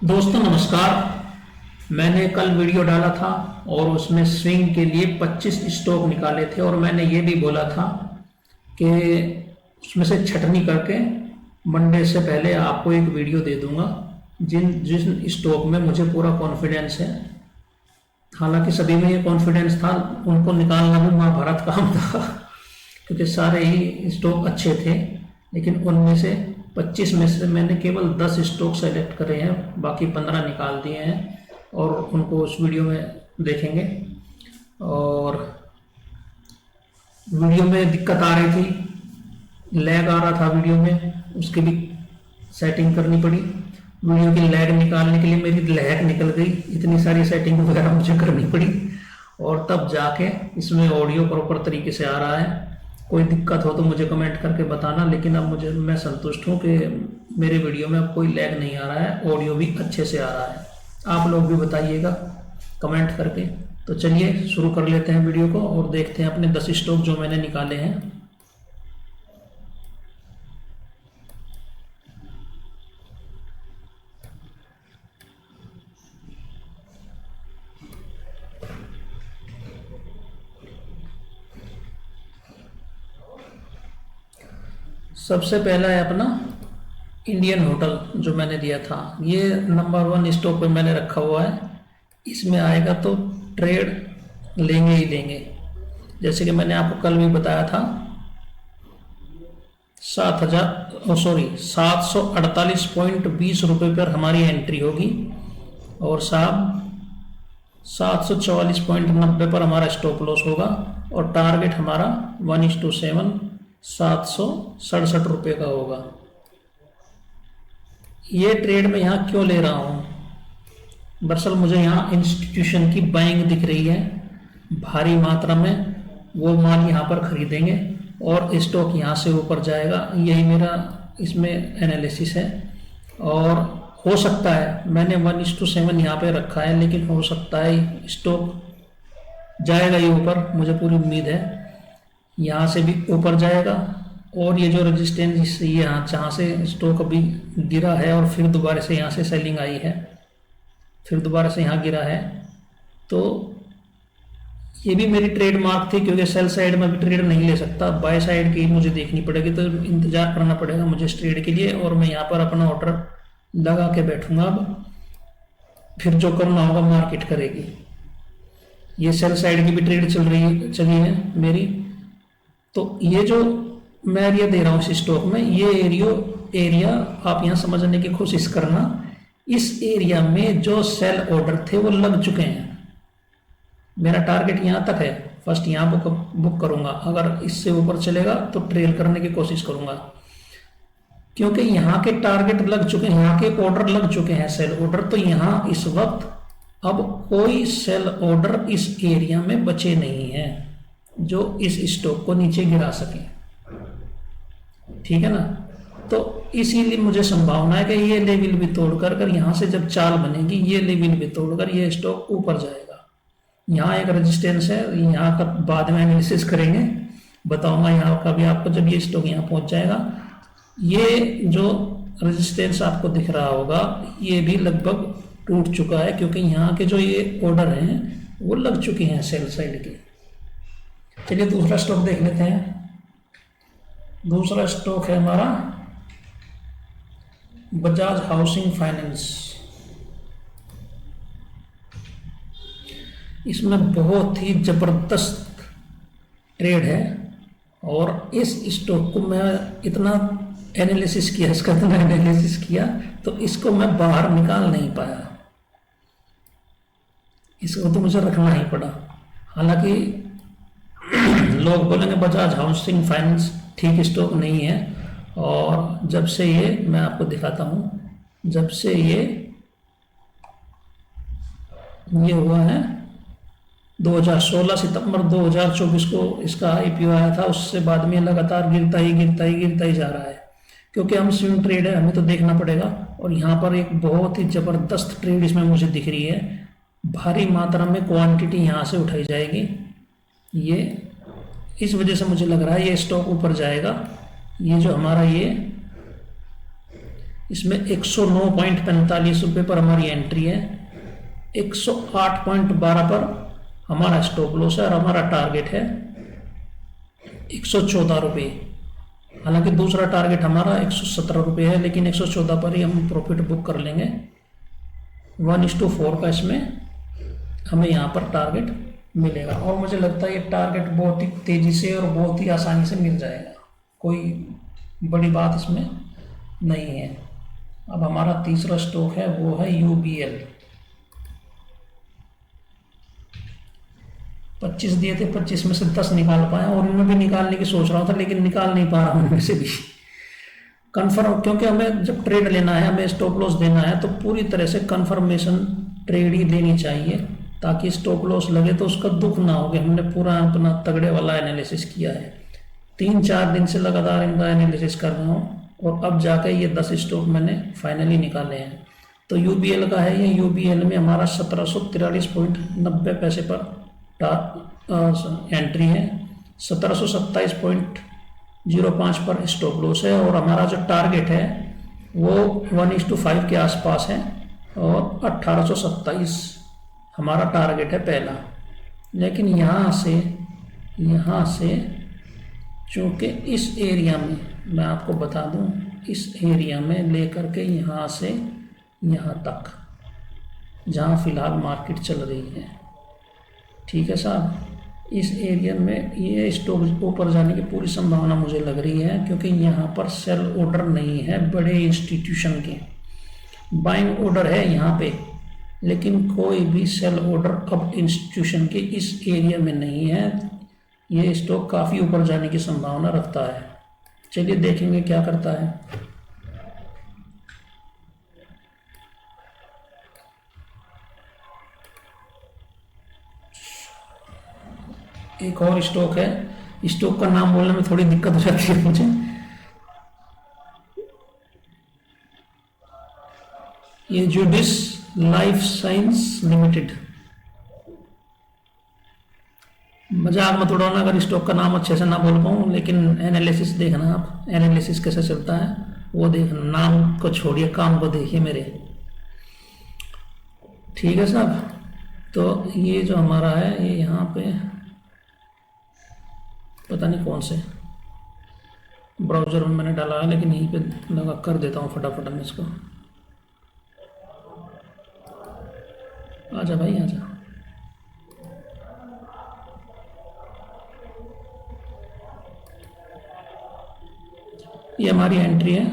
दोस्तों नमस्कार। मैंने कल वीडियो डाला था और उसमें स्विंग के लिए 25 स्टॉक निकाले थे और मैंने ये भी बोला था कि उसमें से छटनी करके मंडे से पहले आपको एक वीडियो दे दूंगा जिन स्टॉक में मुझे पूरा कॉन्फिडेंस है। हालांकि सभी में ये कॉन्फिडेंस था, उनको निकालना भी महाभारत काम था क्योंकि सारे ही स्टॉक अच्छे थे, लेकिन उनमें से 25 में से मैंने केवल 10 स्टॉक सेलेक्ट करे हैं, बाकी 15 निकाल दिए हैं और उनको उस वीडियो में देखेंगे। और वीडियो में दिक्कत आ रही थी, लैग आ रहा था वीडियो में, उसकी भी सेटिंग करनी पड़ी। वीडियो की लैग निकालने के लिए मेरी लैग निकल गई, इतनी सारी सेटिंग वगैरह मुझे करनी पड़ी और तब जाके इसमें ऑडियो प्रॉपर तरीके से आ रहा है। कोई दिक्कत हो तो मुझे कमेंट करके बताना, लेकिन अब मैं संतुष्ट हूँ कि मेरे वीडियो में अब कोई लैग नहीं आ रहा है, ऑडियो भी अच्छे से आ रहा है। आप लोग भी बताइएगा कमेंट करके। तो चलिए शुरू कर लेते हैं वीडियो को और देखते हैं अपने 10 स्टॉक जो मैंने निकाले हैं। सबसे पहला है अपना इंडियन होटल जो मैंने दिया था, ये नंबर 1 स्टॉक पे मैंने रखा हुआ है। इसमें आएगा तो ट्रेड लेंगे ही लेंगे। जैसे कि मैंने आपको कल भी बताया था, 748.20 रुपये पर हमारी एंट्री होगी और साहब 744.90 पर हमारा स्टॉप लॉस होगा और टारगेट हमारा 1:7 767 रुपये का होगा। ये ट्रेड में यहाँ क्यों ले रहा हूँ? दरअसल मुझे यहाँ इंस्टीट्यूशन की बाइंग दिख रही है भारी मात्रा में, वो माल यहाँ पर खरीदेंगे और स्टॉक यहाँ से ऊपर जाएगा। यही मेरा इसमें एनालिसिस है और हो सकता है, मैंने 1:7 यहाँ पे रखा है, लेकिन हो सकता है स्टॉक जाएगा ही ऊपर, मुझे पूरी उम्मीद है यहाँ से भी ऊपर जाएगा। और ये जो रेजिस्टेंस ये यहाँ जहाँ से स्टॉक अभी गिरा है और फिर दोबारा से यहाँ से सेलिंग आई है, फिर दोबारा से यहाँ गिरा है, तो ये भी मेरी ट्रेड मार्क थी क्योंकि सेल साइड में भी ट्रेड नहीं ले सकता, बाय साइड की मुझे देखनी पड़ेगी, तो इंतजार करना पड़ेगा मुझे इस ट्रेड के लिए और मैं यहाँ पर अपना ऑर्डर लगा के बैठूंगा। अब फिर जो करना होगा मार्केट करेगी। ये सेल साइड की भी ट्रेड चली है मेरी। तो ये जो मैं एरिया दे रहा हूँ इस स्टॉक में, ये एरिया आप यहाँ समझने की कोशिश करना। इस एरिया में जो सेल ऑर्डर थे वो लग चुके हैं। मेरा टारगेट यहाँ तक है, फर्स्ट यहाँ बुक करूंगा, अगर इससे ऊपर चलेगा तो ट्रेल करने की कोशिश करूंगा, क्योंकि यहाँ के टारगेट लग चुके हैं, यहाँ के ऑर्डर लग चुके हैं, सेल ऑर्डर। तो यहाँ इस वक्त अब कोई सेल ऑर्डर इस एरिया में बचे नहीं है जो इस स्टॉक को नीचे गिरा सके, ठीक है ना। तो इसीलिए मुझे संभावना है कि ये लेवल भी तोड़कर यहाँ से जब चाल बनेगी, ये लेवल भी तोड़कर ये स्टॉक ऊपर जाएगा। यहाँ एक रेजिस्टेंस है, यहाँ का बाद में एनालिसिस करेंगे, बताऊंगा यहाँ का भी आपको जब ये स्टॉक यहाँ पहुंच जाएगा। ये जो रेजिस्टेंस आपको दिख रहा होगा ये भी लगभग टूट चुका है, क्योंकि यहाँ के जो ये ऑर्डर हैं वो लग चुके हैं सेल साइड के। चलिए दूसरा स्टॉक देख लेते हैं। दूसरा स्टॉक है हमारा बजाज हाउसिंग फाइनेंस। इसमें बहुत ही जबरदस्त ट्रेड है और इस स्टॉक को मैं इतना एनालिसिस किया, इसका इतना एनालिसिस किया तो इसको मैं बाहर निकाल नहीं पाया, इसको तो मुझे रखना ही पड़ा। हालांकि लोग बोलेंगे बजाज हाउसिंग फाइनेंस ठीक स्टॉक नहीं है, और जब से ये मैं आपको दिखाता हूँ, जब से ये हुआ है 2016 सितंबर 2024 को इसका आईपीओ आया था, उससे बाद में लगातार गिरता ही जा रहा है। क्योंकि हम स्विंग ट्रेड है, हमें तो देखना पड़ेगा। और यहाँ पर एक बहुत ही जबरदस्त ट्रेड इसमें मुझे दिख रही है, भारी मात्रा में क्वांटिटी यहाँ से उठाई जाएगी। ये इस वजह से मुझे लग रहा है ये स्टॉक ऊपर जाएगा। ये जो हमारा ये इसमें 109.45 रुपये पर हमारी एंट्री है, 108.12 पर हमारा स्टॉप लॉस है और हमारा टारगेट है 114 रुपये। हालांकि दूसरा टारगेट हमारा 117 रुपये है, लेकिन 114 पर ही हम प्रॉफिट बुक कर लेंगे। 1:4 का इसमें हमें यहाँ पर टारगेट मिलेगा और मुझे लगता है ये टारगेट बहुत ही तेज़ी से और बहुत ही आसानी से मिल जाएगा, कोई बड़ी बात इसमें नहीं है। अब हमारा तीसरा स्टॉक है वो है UBL। 25 दिए थे, 25 में से 10 निकाल पाया और इनमें भी निकालने की सोच रहा था, लेकिन निकाल नहीं पा रहा हूँ इनमें से भी कंफर्म, क्योंकि हमें जब ट्रेड लेना है, हमें स्टॉप लॉस देना है, तो पूरी तरह से कंफर्मेशन ट्रेड ही देनी चाहिए, ताकि स्टॉप लॉस लगे तो उसका दुख ना हो कि हमने पूरा अपना तगड़े वाला एनालिसिस किया है। 3-4 दिन से लगातार इनका एनालिसिस कर रहा हूँ और अब जाकर ये 10 स्टॉक मैंने फाइनली निकाले हैं। तो UBL का है ये, UBL में हमारा 1743.90 पैसे पर एंट्री है, 1727.05 पर स्टॉप लॉस है और हमारा जो टारगेट है वो 1:5 के आसपास है और 1827 हमारा टारगेट है पहला। लेकिन यहाँ से चूँकि इस एरिया में मैं आपको बता दूँ, इस एरिया में लेकर के यहाँ से यहाँ तक जहाँ फ़िलहाल मार्केट चल रही है, ठीक है साहब, इस एरिया में ये स्टॉक ऊपर जाने की पूरी संभावना मुझे लग रही है, क्योंकि यहाँ पर सेल ऑर्डर नहीं है बड़े इंस्टीट्यूशन के, बाइंग ऑर्डर है यहाँ पे, लेकिन कोई भी सेल ऑर्डर अब इंस्टीट्यूशन के इस एरिया में नहीं है। ये स्टॉक काफ़ी ऊपर जाने की संभावना रखता है। चलिए देखेंगे क्या करता है। एक और स्टॉक है, स्टॉक का नाम बोलने में थोड़ी दिक्कत हो जाती है मुझे। ये जुडिस लाइफ साइंस लिमिटेड, मजाक मत उड़ाना अगर स्टॉक का नाम अच्छे से ना बोल पाऊँ, लेकिन एनालिसिस देखना, आप एनालिसिस कैसे चलता है वो देखना, नाम को छोड़िए काम को देखिए मेरे, ठीक है साहब। तो ये जो हमारा है ये यहाँ पे पता नहीं कौन से ब्राउज़र में मैंने डाला है, लेकिन यहीं पे लगा कर देता हूँ फटाफट मैं इसको। आजा भाई आजा। ये हमारी एंट्री है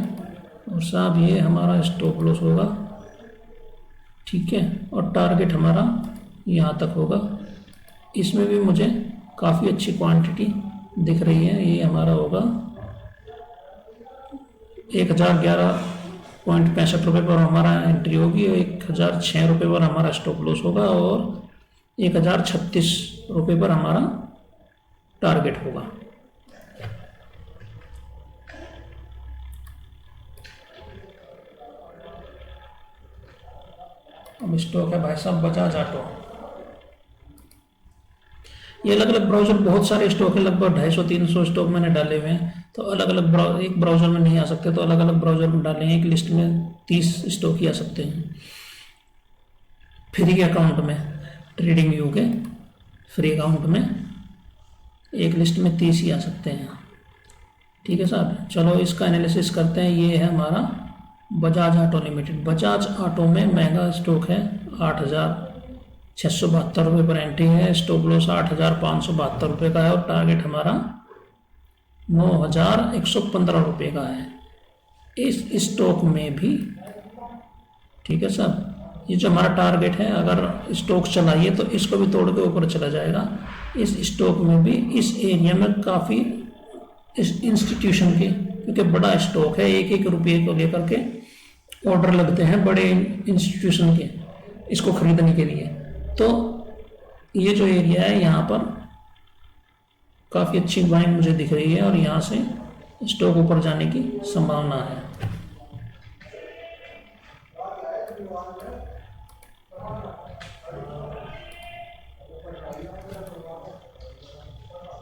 और साहब ये हमारा स्टॉप लॉस होगा, ठीक है, और टारगेट हमारा यहाँ तक होगा। इसमें भी मुझे काफ़ी अच्छी क्वांटिटी दिख रही है। ये हमारा होगा 1011.65 पर हमारा एंट्री होगी, 1006 पर हमारा स्टॉप लॉस होगा और 1036 पर हमारा टारगेट होगा। अब स्टॉक है भाई साहब बजाज ऑटो। ये अलग अलग ब्राउज़र बहुत सारे स्टॉक है, लगभग 250-300 स्टॉक मैंने डाले हुए हैं। तो अलग अलग एक ब्राउज़र में नहीं आ सकते, तो अलग अलग ब्राउज़र में डाले हैं। एक लिस्ट में 30 स्टॉक ही आ सकते हैं फ्री अकाउंट में, ट्रेडिंग व्यू के फ्री अकाउंट में एक लिस्ट में 30 ही आ सकते हैं, ठीक है साहब। चलो इसका एनालिसिस करते हैं। ये है हमारा Bajaj auto limited. Bajaj auto में महंगा स्टॉक है, 8,672 पर एंट्री है, स्टॉप लॉस 8,572 का है और टारगेट हमारा 9,115 का है इस स्टॉक में भी, ठीक है साहब। ये जो हमारा टारगेट है, अगर स्टॉक चलाइए तो इसको भी तोड़ के ऊपर चला जाएगा। इस स्टॉक में भी इस एरिया में काफ़ी इस इंस्टीट्यूशन के, क्योंकि बड़ा स्टॉक है, 1-1 रुपये को लेकर के ऑर्डर लगते हैं बड़े इंस्टीट्यूशन के इसको खरीदने के लिए। तो ये जो एरिया है यहाँ पर काफ़ी अच्छी बाइंग मुझे दिख रही है और यहाँ से स्टॉक ऊपर जाने की संभावना है।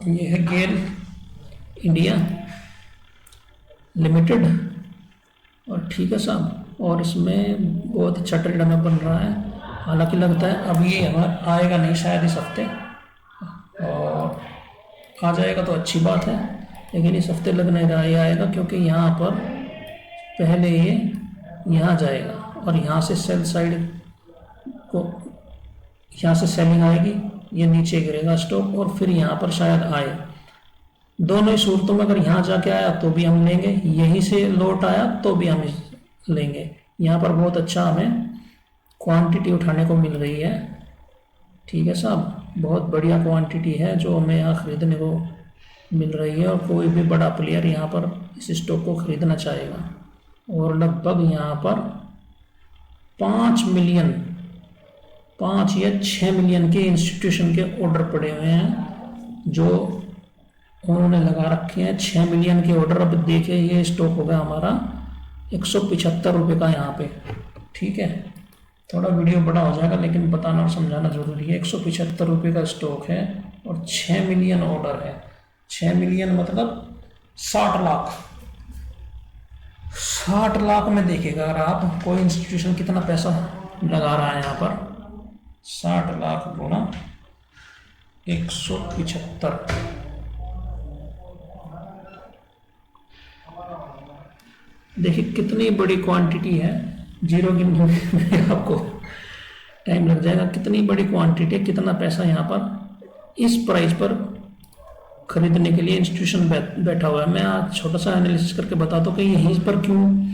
ये है गेल इंडिया लिमिटेड और ठीक है साहब, और इसमें बहुत अच्छा ट्रेड हमें बन रहा है। हालांकि लगता है अब ये हमारा आएगा नहीं शायद इस हफ्ते, और आ जाएगा तो अच्छी बात है, लेकिन इस हफ्ते लग नहीं रहा ये आएगा, क्योंकि यहाँ पर पहले ये यहाँ जाएगा और यहाँ से सेल साइड को, यहाँ से सेलिंग आएगी, ये नीचे गिरेगा स्टॉक और फिर यहाँ पर शायद आए। दोनों ही सूरतों में अगर यहाँ जाके आया तो भी हम लेंगे, यहीं से लौट आया तो भी हम लेंगे। यहाँ पर बहुत अच्छा हमें क्वांटिटी उठाने को मिल रही है। ठीक है साहब, बहुत बढ़िया क्वांटिटी है जो हमें यहाँ खरीदने को मिल रही है, और कोई भी बड़ा प्लेयर यहाँ पर इस स्टॉक को खरीदना चाहेगा। और लगभग यहाँ पर 5 या 6 मिलियन के इंस्टीट्यूशन के ऑर्डर पड़े हुए हैं जो उन्होंने लगा रखे हैं। 6 मिलियन के ऑर्डर। अब देखिए ये स्टॉक होगा हमारा 175 रुपये का यहाँ पे। ठीक है, थोड़ा वीडियो बड़ा हो जाएगा लेकिन बताना और समझाना जरूरी है। 175 रुपये का स्टॉक है और 6 मिलियन ऑर्डर है। 6 मिलियन मतलब 60 लाख। 60 लाख में देखिएगा अगर आप, कोई इंस्टीट्यूशन कितना पैसा लगा रहा है यहाँ पर। 60 लाख गुना 175, देखिए कितनी बड़ी क्वांटिटी है। जीरो गिनने में आपको टाइम लग जाएगा। कितनी बड़ी क्वांटिटी है, कितना पैसा यहाँ पर इस प्राइस पर खरीदने के लिए इंस्टीट्यूशन बैठा हुआ है। मैं आज छोटा सा एनालिसिस करके बताता हूँ कि यहीं पर क्यों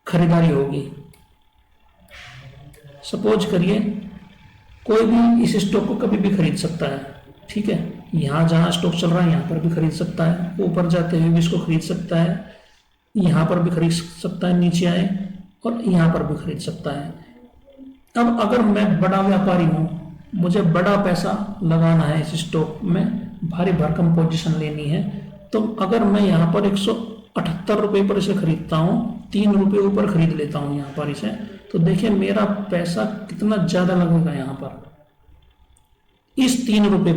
खरीदारी होगी। सपोज करिए कोई भी इस स्टॉक को कभी भी खरीद सकता है। ठीक है, यहाँ जहाँ स्टॉक चल रहा है यहाँ पर भी खरीद सकता है, ऊपर जाते हुए भी इसको खरीद सकता है, यहाँ पर भी खरीद सकता है, नीचे आए और यहाँ पर भी खरीद सकता है। अब अगर मैं बड़ा व्यापारी हूँ, मुझे बड़ा पैसा लगाना है इस स्टॉक में, भारी भरकम पोजीशन लेनी है, तो अगर मैं यहाँ पर 178 रुपये पर इसे खरीदता हूँ, 3 रुपये ऊपर खरीद लेता हूँ यहाँ पर इसे, तो देखिए मेरा पैसा कितना ज़्यादा लगेगा यहाँ पर। इस 3 रुपये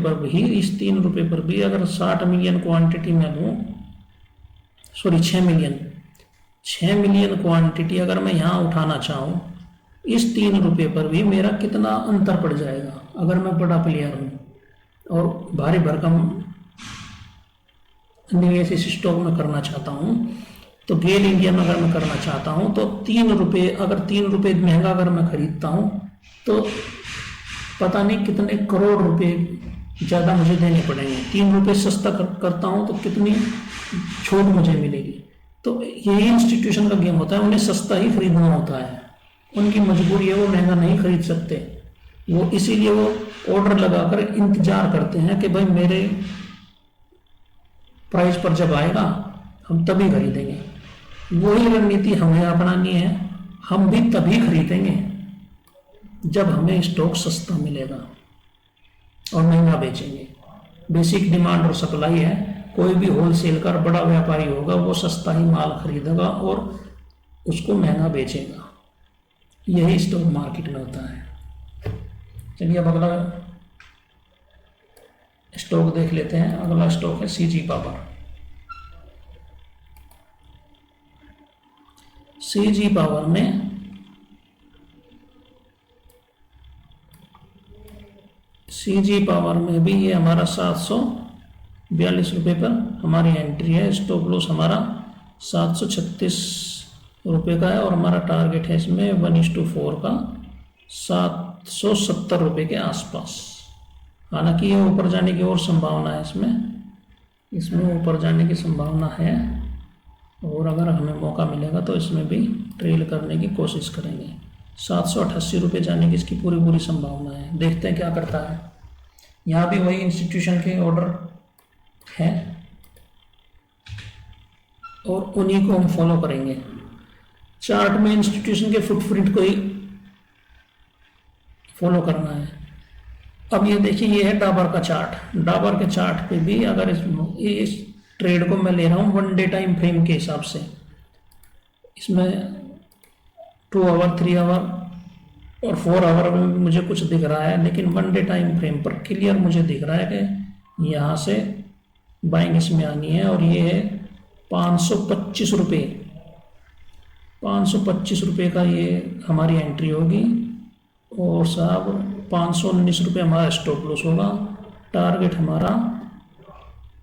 पर भी अगर 60 मिलियन क्वांटिटी में लूँ, सॉरी 6 मिलियन क्वांटिटी अगर मैं यहाँ उठाना चाहूँ, इस 3 रुपये पर भी मेरा कितना अंतर पड़ जाएगा। अगर मैं बड़ा प्लेयर हूँ और भारी भरकम निवेश इस स्टॉक में करना चाहता हूँ, तो गेल इंडिया में अगर मैं करना चाहता हूँ तो 3 रुपये, अगर 3 रुपये महंगा अगर मैं खरीदता हूँ तो पता नहीं कितने करोड़ रुपए ज़्यादा मुझे देने पड़ेंगे। 3 रुपये सस्ता करता हूँ तो कितनी छूट मुझे मिलेगी। तो यही इंस्टीट्यूशन का गेम होता है, उन्हें सस्ता ही खरीदना होता है, उनकी मजबूरी है, वो महंगा नहीं खरीद सकते। वो इसीलिए वो ऑर्डर लगाकर इंतजार करते हैं कि भाई मेरे प्राइस पर जब आएगा हम तभी खरीदेंगे। वही रणनीति हमें अपनानी है, हम भी तभी खरीदेंगे जब हमें स्टॉक सस्ता मिलेगा और महंगा बेचेंगे। बेसिक डिमांड और सप्लाई है। कोई भी होलसेल का बड़ा व्यापारी होगा वो सस्ता ही माल खरीदेगा और उसको महंगा बेचेगा। यही स्टॉक मार्केट में होता है। चलिए अब अगला स्टॉक देख लेते हैं। अगला स्टॉक है सीजी पावर। सीजी पावर में भी ये हमारा 742 रुपये पर हमारी एंट्री है। स्टॉप लॉस हमारा 736 रुपये का है और हमारा टारगेट है इसमें 1:4 का 770 रुपये के आसपास। हालांकि ये ऊपर जाने की और संभावना है, इसमें ऊपर जाने की संभावना है और अगर हमें मौका मिलेगा तो इसमें भी ट्रेल करने की कोशिश करेंगे। 788 रुपये जाने की इसकी पूरी संभावना है। देखते हैं क्या करता है। यहाँ भी वही इंस्टीट्यूशन के ऑर्डर हैं और उन्हीं को हम फॉलो करेंगे। चार्ट में इंस्टीट्यूशन के फुटप्रिंट को ही फॉलो करना है। अब ये देखिए, ये है डाबर का चार्ट। डाबर के चार्ट पे भी अगर इस ट्रेड को मैं ले रहा हूँ 1 डे टाइम फ्रेम के हिसाब से, इसमें 2 आवर 3 आवर और 4 आवर में भी मुझे कुछ दिख रहा है, लेकिन 1 डे टाइम फ्रेम पर क्लियर मुझे दिख रहा है कि यहाँ से बाइंग इसमें आनी है और ये है 525 रुपये 525 रुपये का ये हमारी एंट्री होगी। और साहब 519 रुपये हमारा स्टॉप लॉस होगा। टारगेट हमारा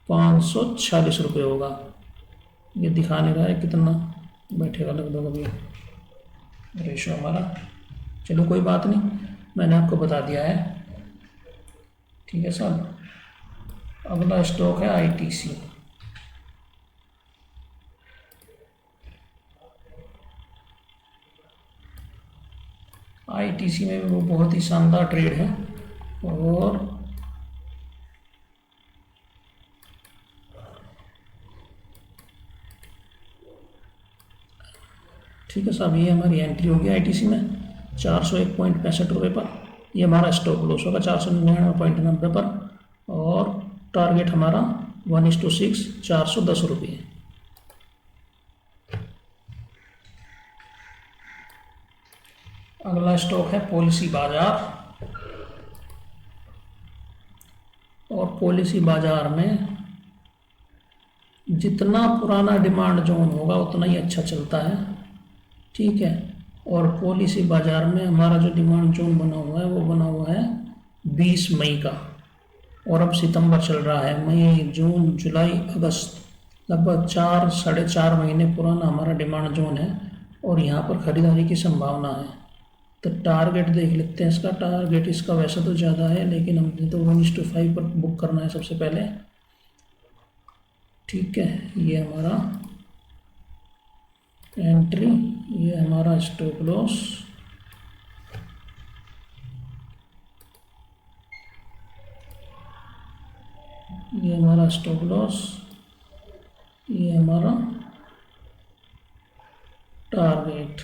546 रुपये होगा। ये दिखा नहीं रहा है कितना बैठेगा लगभग अभी रेशो हमारा। चलो कोई बात नहीं, मैंने आपको बता दिया है। ठीक है साहब, अगला स्टॉक है आईटीसी। आईटीसी में भी वो बहुत ही शानदार ट्रेड है। और ठीक है साहब, ये हमारी एंट्री होगी आईटीसी में 401.65 रुपये पर। ये हमारा स्टॉप लॉस होगा 499.90 पर। और टारगेट हमारा 1:6 410 रुपये। अगला स्टॉक है पॉलिसी बाजार। और पॉलिसी बाजार में जितना पुराना डिमांड जोन होगा उतना ही अच्छा चलता है। ठीक है, और पॉलिसी बाजार में हमारा जो डिमांड जोन बना हुआ है वो बना हुआ है 20 मई का। और अब सितंबर चल रहा है, मई जून जुलाई अगस्त, लगभग 4 साढ़े 4 महीने पुराना हमारा डिमांड जोन है। और यहाँ पर खरीदारी की संभावना है। तो टारगेट देख लेते हैं इसका। टारगेट इसका वैसे तो ज़्यादा है, लेकिन हमने तो 1:5 पर बुक करना है सबसे पहले। ठीक है, ये हमारा एंट्री, ये हमारा स्टॉप लॉस। ये हमारा स्टॉप लॉस, ये हमारा टारगेट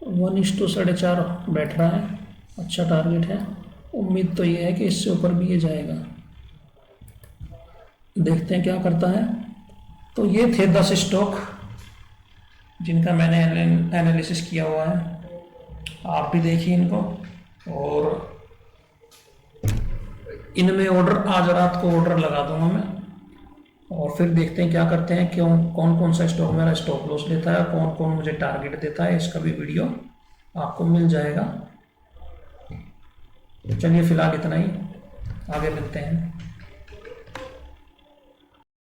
1:4.5 बैठ रहा है। अच्छा टारगेट है। उम्मीद तो ये है कि इससे ऊपर भी ये जाएगा। देखते हैं क्या करता है। तो ये थे 10 स्टॉक जिनका मैंने एनालिसिस किया हुआ है। आप भी देखिए इनको। और इनमें ऑर्डर आज रात को ऑर्डर लगा दूंगा मैं। और फिर देखते हैं क्या करते हैं, क्यों कौन कौन सा स्टॉक मेरा स्टॉप लॉस लेता है, कौन कौन मुझे टारगेट देता है। इसका भी वीडियो आपको मिल जाएगा। चलिए फिलहाल इतना ही, आगे मिलते हैं।